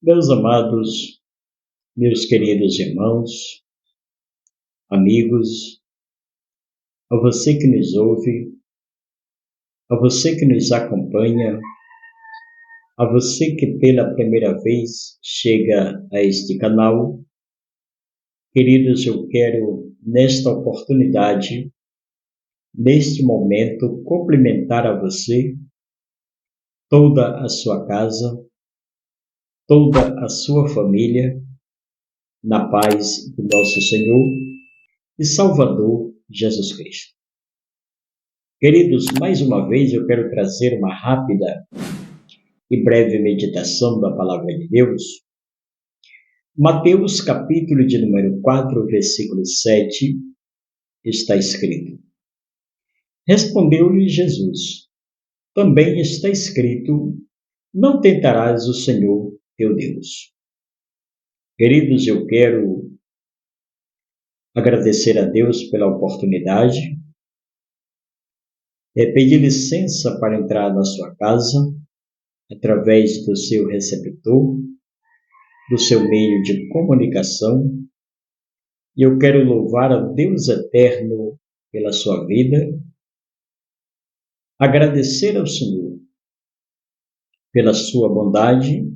Meus amados, meus queridos irmãos, amigos, a você que nos ouve, a você que nos acompanha, a você que pela primeira vez chega a este canal, queridos, eu quero, nesta oportunidade, neste momento, cumprimentar a você, toda a sua casa, toda a sua família, na paz do nosso Senhor e Salvador Jesus Cristo. Queridos, mais uma vez eu quero trazer uma rápida e breve meditação da Palavra de Deus. Mateus, capítulo de número 4, versículo 7, está escrito: Respondeu-lhe Jesus: Também está escrito, não tentarás o Senhor teu Deus. Queridos, eu quero agradecer a Deus pela oportunidade, pedir licença para entrar na sua casa, através do seu receptor, do seu meio de comunicação, e eu quero louvar a Deus eterno pela sua vida, agradecer ao Senhor pela sua bondade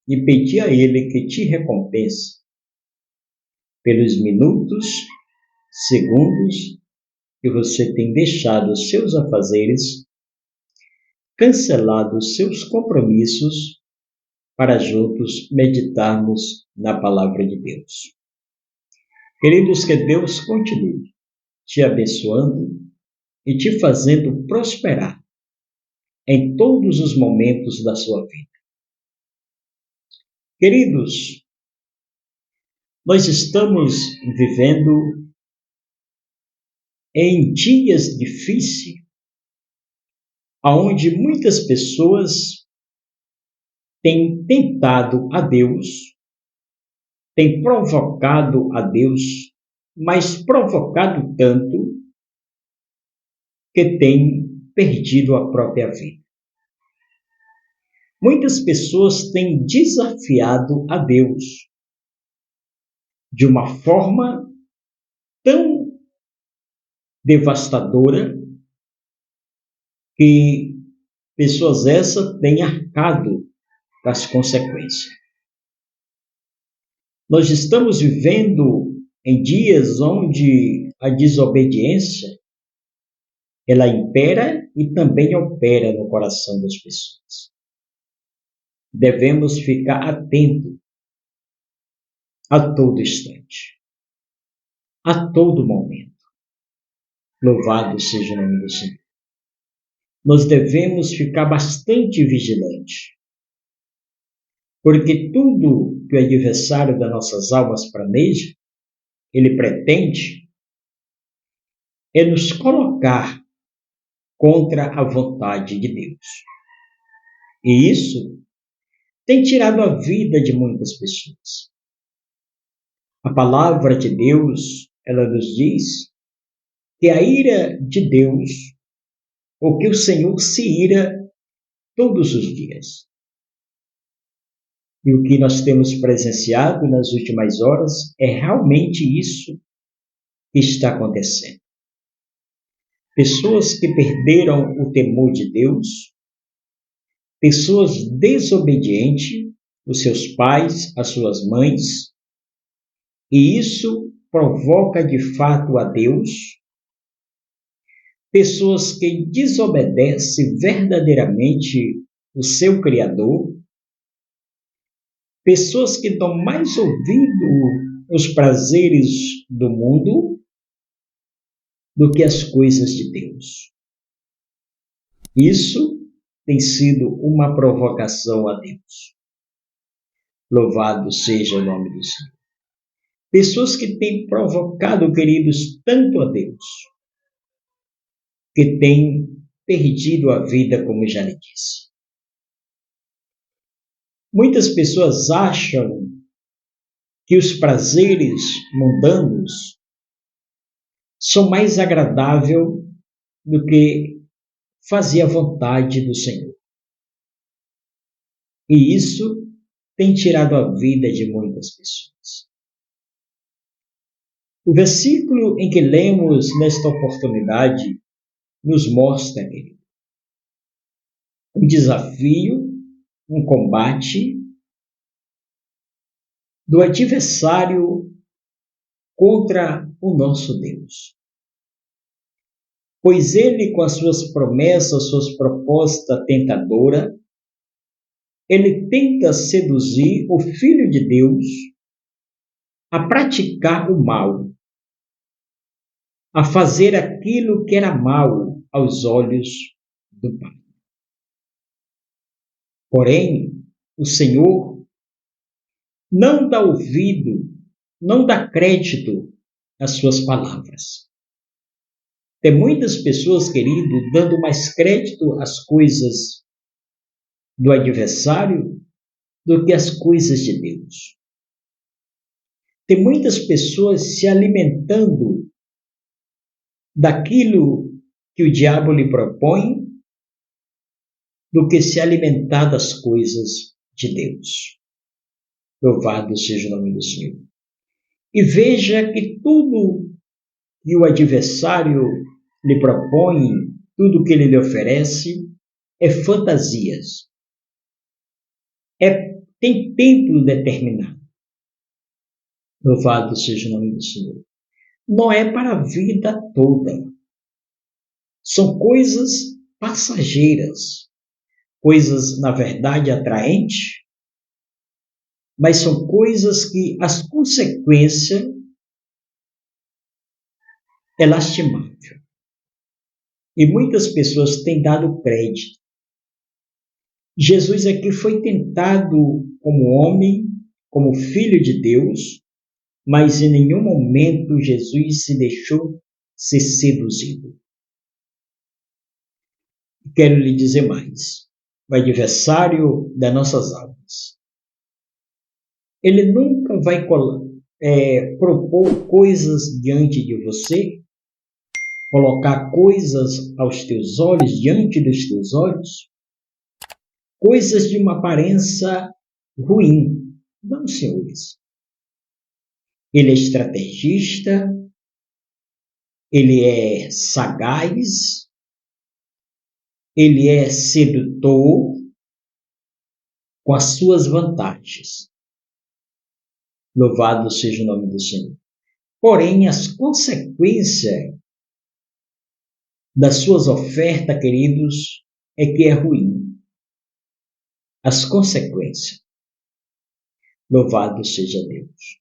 e pedir a Ele que te recompense pelos minutos, segundos que você tem deixado os seus afazeres, cancelado os seus compromissos, para juntos meditarmos na Palavra de Deus. Queridos, que Deus continue te abençoando e te fazendo prosperar em todos os momentos da sua vida. Queridos, nós estamos vivendo em dias difíceis, onde muitas pessoas têm tentado a Deus, têm provocado a Deus, mas provocado tanto que têm perdido a própria vida. Muitas pessoas têm desafiado a Deus de uma forma tão devastadora que pessoas essas têm arcado das consequências. Nós estamos vivendo em dias onde a desobediência ela impera e também opera no coração das pessoas. Devemos ficar atentos a todo instante, a todo momento. Louvado seja o nome do Senhor. Nós devemos ficar bastante vigilantes, porque tudo que o adversário das nossas almas planeja, ele pretende, é nos colocar contra a vontade de Deus. E isso tem tirado a vida de muitas pessoas. A palavra de Deus, ela nos diz que a ira de Deus, ou que o Senhor se ira todos os dias. E o que nós temos presenciado nas últimas horas é realmente isso que está acontecendo. Pessoas que perderam o temor de Deus, pessoas desobedientes, os seus pais, as suas mães, e isso provoca de fato a Deus, pessoas que desobedecem verdadeiramente o seu Criador, pessoas que dão mais ouvido aos prazeres do mundo do que às coisas de Deus. Isso tem sido uma provocação a Deus. Louvado seja o nome do Senhor. Pessoas que têm provocado, queridos, tanto a Deus, que têm perdido a vida, como já lhe disse. Muitas pessoas acham que os prazeres mundanos são mais agradáveis do que fazer a vontade do Senhor. E isso tem tirado a vida de muitas pessoas. O versículo em que lemos nesta oportunidade nos mostra, querido, um desafio, um combate do adversário contra o nosso Deus. Pois ele, com as suas promessas, suas propostas tentadoras, ele tenta seduzir o Filho de Deus a praticar o mal, a fazer aquilo que era mal aos olhos do Pai. Porém, o Senhor não dá ouvido, não dá crédito às suas palavras. Tem muitas pessoas, querido, dando mais crédito às coisas do adversário do que às coisas de Deus. Tem muitas pessoas se alimentando daquilo que o diabo lhe propõe do que se alimentar das coisas de Deus. Louvado seja o nome do Senhor. E veja que tudo que o adversário lhe propõe, tudo que ele lhe oferece, é fantasias. Tem tempo determinado. Louvado seja o nome do Senhor. Não é para a vida toda. São coisas passageiras, coisas, na verdade, atraentes, mas são coisas que as consequências é lastimável. E muitas pessoas têm dado crédito. Jesus aqui foi tentado como homem, como filho de Deus, mas em nenhum momento Jesus se deixou ser seduzido. Quero lhe dizer mais. O adversário das nossas almas, ele nunca vai propor coisas diante de você, colocar coisas aos teus olhos, diante dos teus olhos, coisas de uma aparência ruim. Não, senhores. Ele é estrategista, ele é sagaz, ele é sedutor com as suas vantagens. Louvado seja o nome do Senhor. Porém, as consequências das suas ofertas, queridos, é que é ruim. As consequências. Louvado seja Deus.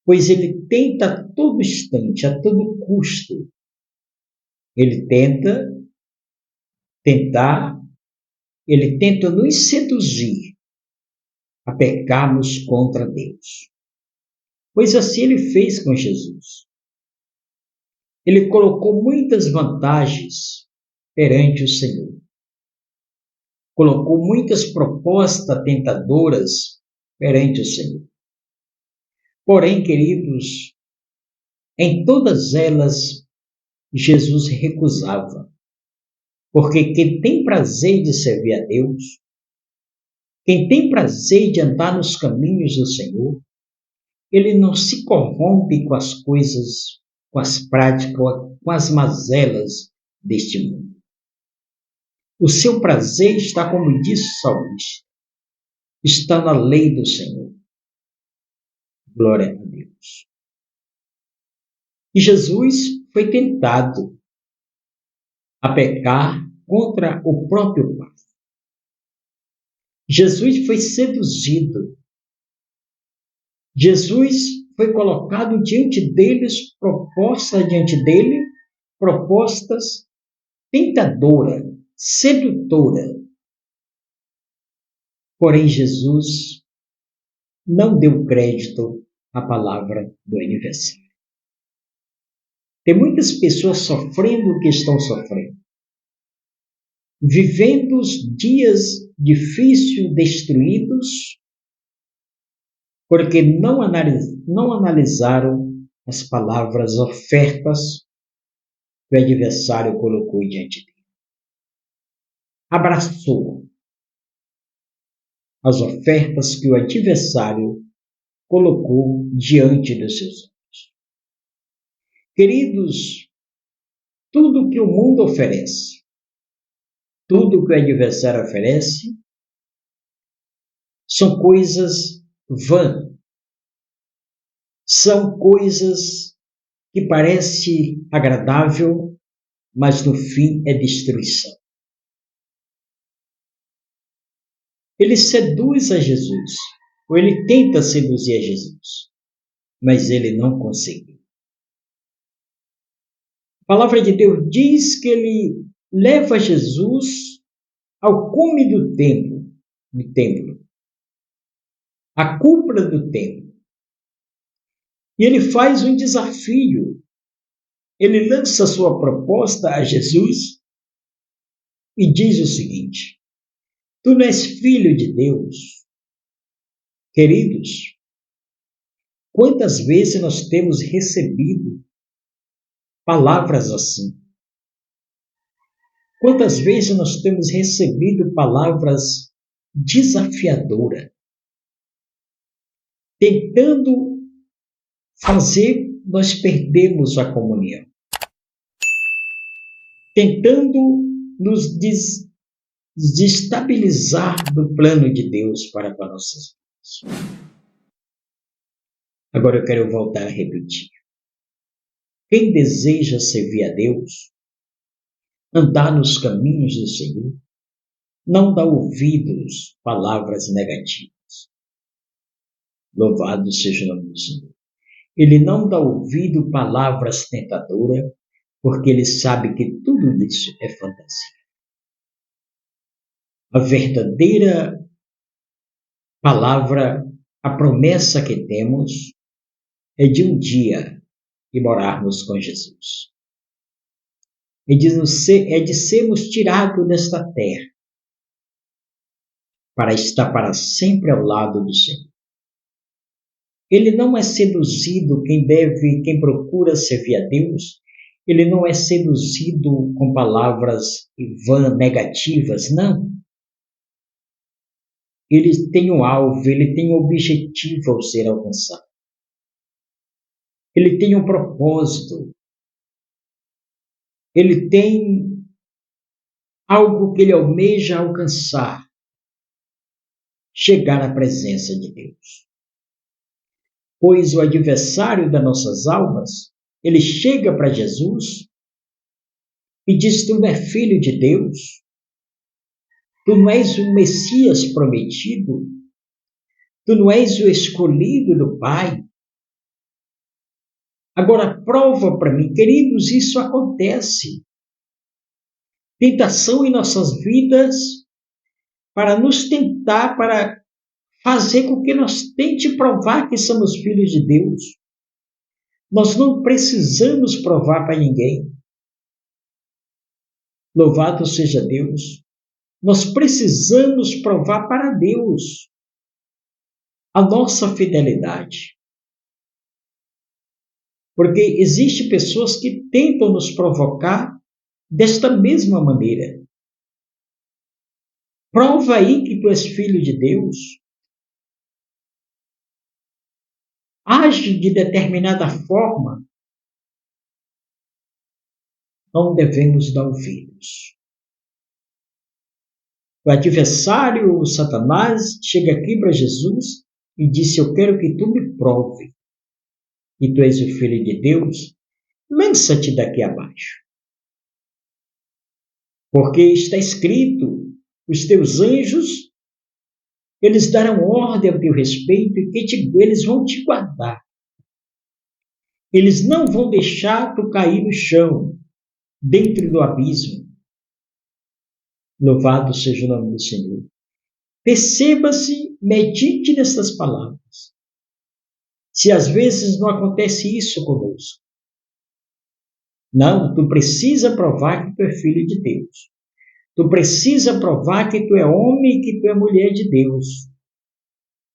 Pois ele tenta a todo instante, a todo custo. Ele tenta nos seduzir a pecarmos contra Deus. Pois assim ele fez com Jesus. Ele colocou muitas vantagens perante o Senhor. Colocou muitas propostas tentadoras perante o Senhor. Porém, queridos, em todas elas, Jesus recusava. Porque quem tem prazer de servir a Deus, quem tem prazer de andar nos caminhos do Senhor, ele não se corrompe com as coisas, com as práticas, com as mazelas deste mundo. O seu prazer está, como disse o salmista, está na lei do Senhor. Glória a Deus. E Jesus foi tentado a pecar contra o próprio Pai. Jesus foi seduzido. Jesus foi colocado diante deles, propostas tentadoras, sedutoras. Porém, Jesus não deu crédito à palavra do aniversário. Tem muitas pessoas sofrendo o que estão sofrendo, vivendo os dias difíceis, destruídos, porque não analisaram as palavras, ofertas que o adversário colocou diante dele. Abraçou as ofertas que o adversário colocou diante dos seus olhos. Queridos, tudo que o mundo oferece, tudo que o adversário oferece, são coisas vãs, são coisas que parecem agradável, mas no fim é destruição. Ele seduz a Jesus, ou ele tenta seduzir a Jesus, mas ele não conseguiu. A palavra de Deus diz que ele leva Jesus ao cume do templo, à cúpula do templo. E ele faz um desafio. Ele lança sua proposta a Jesus e diz o seguinte: tu não és filho de Deus? Queridos, quantas vezes nós temos recebido palavras assim? Quantas vezes nós temos recebido palavras desafiadoras, tentando fazer nós perdermos a comunhão, tentando nos desestabilizar do plano de Deus para as nossas vidas. Agora eu quero voltar a repetir. Quem deseja servir a Deus, andar nos caminhos do Senhor, não dá ouvidos a palavras negativas. Louvado seja o nome do Senhor. Ele não dá ouvido a palavras tentadoras, porque ele sabe que tudo isso é fantasia. A verdadeira palavra, a promessa que temos, é de um dia e morarmos com Jesus. É de sermos tirados desta terra para estar para sempre ao lado do Senhor. Ele não é seduzido, quem procura servir a Deus, ele não é seduzido com palavras vãs, negativas, não. Ele tem um alvo, ele tem um objetivo a ser alcançado. Ele tem um propósito. Ele tem algo que ele almeja alcançar. Chegar à presença de Deus. Pois o adversário das nossas almas, ele chega para Jesus e diz: tu não é filho de Deus? Tu não és o Messias prometido? Tu não és o escolhido do Pai? Agora prova para mim, queridos, isso acontece. Tentação em nossas vidas para nos tentar, para fazer com que nós tente provar que somos filhos de Deus. Nós não precisamos provar para ninguém. Louvado seja Deus. Nós precisamos provar para Deus a nossa fidelidade. Porque existem pessoas que tentam nos provocar desta mesma maneira. Prova aí que tu és filho de Deus. Age de determinada forma. Não devemos dar ouvidos. O adversário, o Satanás, chega aqui para Jesus e disse: eu quero que tu me prove que tu és o filho de Deus. Lança-te daqui abaixo. Porque está escrito: os teus anjos, eles darão ordem ao teu respeito e eles vão te guardar. Eles não vão deixar tu cair no chão, dentro do abismo. Louvado seja o nome do Senhor. Perceba-se, medite nessas palavras. Se às vezes não acontece isso conosco. Não, tu precisa provar que tu é filho de Deus. Tu precisa provar que tu é homem e que tu é mulher de Deus.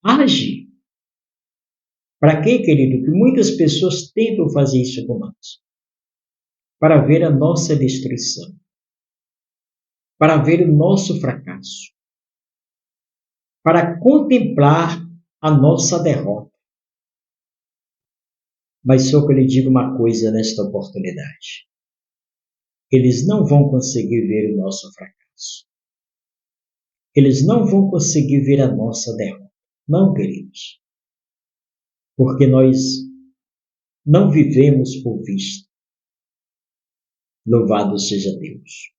Age. Para quê, querido? Que muitas pessoas tentam fazer isso com nós. Para ver a nossa destruição. Para ver o nosso fracasso. para contemplar a nossa derrota. Mas só que eu lhe digo uma coisa nesta oportunidade. Eles não vão conseguir ver o nosso fracasso. Eles não vão conseguir ver a nossa derrota. Não, queridos. Porque nós não vivemos por vista. Louvado seja Deus.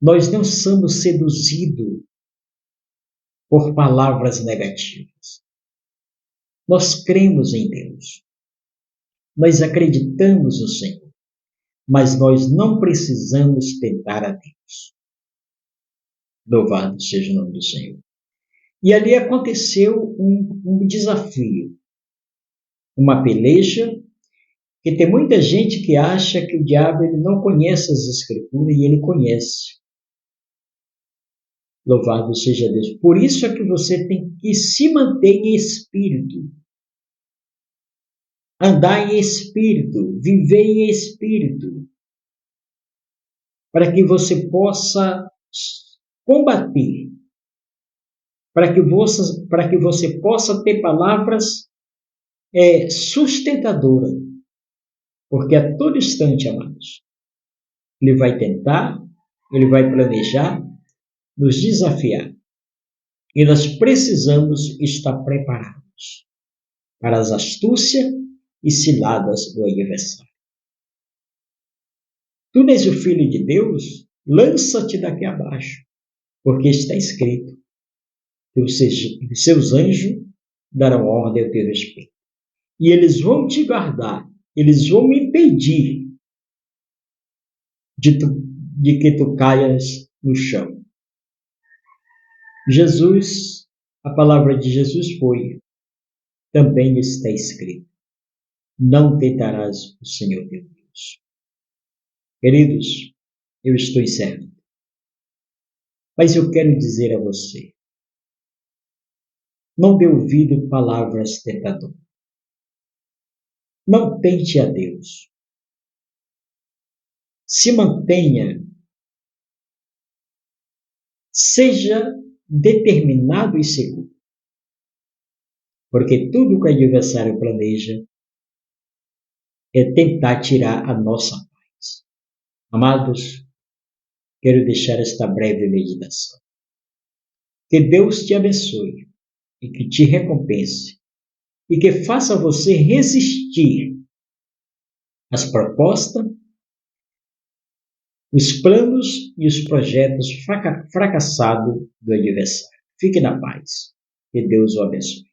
Nós não somos seduzidos por palavras negativas. Nós cremos em Deus. Nós acreditamos no Senhor. Mas nós não precisamos tentar a Deus. Louvado seja o nome do Senhor. E ali aconteceu um desafio, uma peleja, que tem muita gente que acha que o diabo ele não conhece as Escrituras e ele conhece. Louvado seja Deus. Por isso é que você tem que se manter em espírito, andar em espírito, viver em espírito, para que você possa combater, para que você possa ter palavras sustentadoras, porque a todo instante, amados, ele vai tentar, ele vai planejar, nos desafiar. E nós precisamos estar preparados para as astúcias e ciladas do adversário. Tu és o Filho de Deus, lança-te daqui abaixo, porque está escrito que os seus anjos darão ordem ao teu respeito. E eles vão te guardar, eles vão me impedir de que tu caias no chão. Jesus, a palavra de Jesus foi, também está escrito, não tentarás o Senhor teu Deus. Queridos, eu estou encerrando. Mas eu quero dizer a você, não dê ouvido palavras tentadoras. Não tente a Deus. Se mantenha, seja determinado e seguro. Porque tudo que o adversário planeja é tentar tirar a nossa paz. Amados, quero deixar esta breve meditação. Que Deus te abençoe e que te recompense e que faça você resistir às propostas, os planos e os projetos fracassados do adversário. Fique na paz. Que Deus o abençoe.